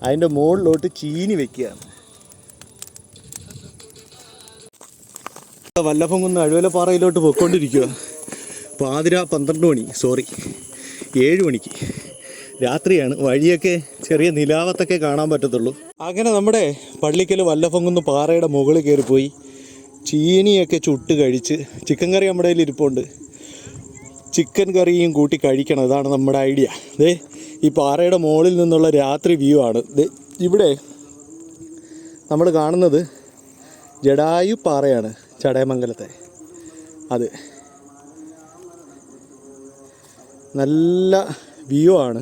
അതിൻ്റെ മുകളിലോട്ട് ചീനി വെക്കുകയാണ്. വല്ലഭംകുന്ന് അഴുവലപ്പാറയിലോട്ട് പോയിക്കൊണ്ടിരിക്കുക. പാതിര 12 മണി, 7 മണിക്ക് രാത്രിയാണ്. വഴിയൊക്കെ ചെറിയ നിലാവത്തൊക്കെ കാണാൻ പറ്റത്തുള്ളൂ. അങ്ങനെ നമ്മുടെ പള്ളിക്കൽ വല്ലഭംകുന്ന് പാറയുടെ മുകളിൽ കയറിപ്പോയി ചീനിയൊക്കെ ചുട്ട് കഴിച്ച്. ചിക്കൻ കറി നമ്മുടെ കയ്യിൽ ഇരിപ്പുണ്ട്. ചിക്കൻ കറിയും കൂട്ടി കഴിക്കണം, ഇതാണ് നമ്മുടെ ഐഡിയ. ഈ പാറയുടെ മുകളിൽ നിന്നുള്ള രാത്രി വ്യൂ ആണ്. ഇവിടെ നമ്മൾ കാണുന്നത് ജടായു പാറയാണ്, ചടയമംഗലത്തെ. അത് നല്ല വ്യൂ ആണ്.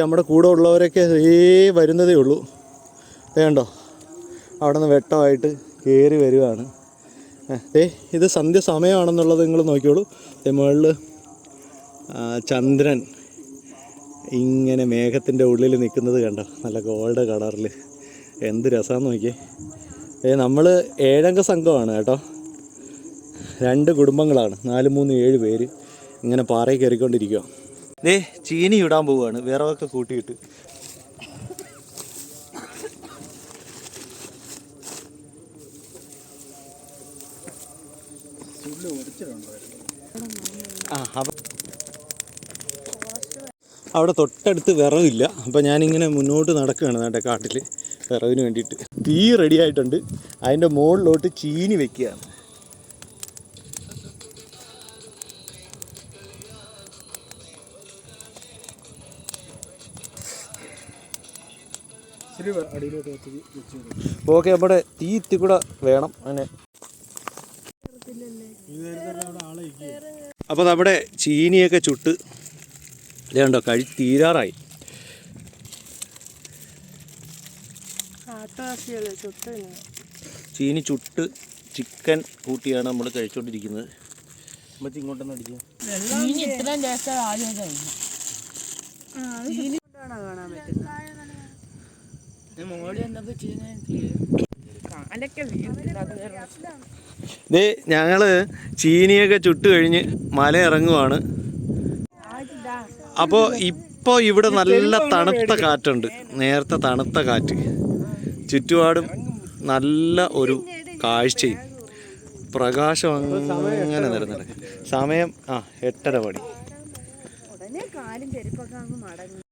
നമ്മുടെ കൂടെ ഉള്ളവരൊക്കെ വരുന്നതേ ഉള്ളൂ. കണ്ടോ, അവിടെ നിന്ന് വെട്ടമായിട്ട് കയറി വരുവാണ്. ഇത് സന്ധ്യ സമയമാണെന്നുള്ളത് നിങ്ങൾ നോക്കിയോളൂ. മുകളിൽ ചന്ദ്രൻ ഇങ്ങനെ മേഘത്തിൻ്റെ ഉള്ളിൽ നിൽക്കുന്നത് കണ്ടോ, നല്ല ഗോൾഡ് കളറിൽ. എന്ത് രസമാണെന്ന് നോക്കിയേ. നമ്മൾ 7 അംഗ സംഘമാണ് കേട്ടോ. 2 കുടുംബങ്ങളാണ്, 4, 3, 7 പേര് ഇങ്ങനെ പാറയിൽ കയറിക്കൊണ്ടിരിക്കുക. ചീനി ഇടാൻ പോവുകയാണ്, വിറകൊക്കെ കൂട്ടിയിട്ട്. അവിടെ തൊട്ടടുത്ത് വിറവില്ല. അപ്പോൾ ഞാനിങ്ങനെ മുന്നോട്ട് നടക്കുകയാണ് എൻ്റെ കാട്ടിൽ വിറവിന് വേണ്ടിയിട്ട്. തീ റെഡി ആയിട്ടുണ്ട്, അതിൻ്റെ മുകളിലോട്ട് ചീനി വെക്കുകയാണ്. ഓക്കെ, നമ്മുടെ തീ ഇത്തി കൂടെ വേണം അങ്ങനെ. അപ്പോൾ നമ്മുടെ ചീനിയൊക്കെ ചുട്ട് ഇതുണ്ടോ തീരാറായി. ചീനി ചുട്ട് ചിക്കൻ കൂട്ടിയാണ് നമ്മൾ കഴിച്ചുകൊണ്ടിരിക്കുന്നത്. ഇങ്ങോട്ടൊന്നും അടിക്കുക. ഞങ്ങള് ചീനിയൊക്കെ ചുട്ട് കഴിഞ്ഞ് മല ഇറങ്ങുവാണ്. അപ്പോൾ ഇപ്പോൾ ഇവിടെ നല്ല തണുത്ത കാറ്റുണ്ട്, നേരത്തെ തണുത്ത കാറ്റ്. ചുറ്റുപാടും നല്ല ഒരു കാഴ്ചയും പ്രകാശം അങ്ങനെ നിരന്നിട്ട്. സമയം 8:30 മണി.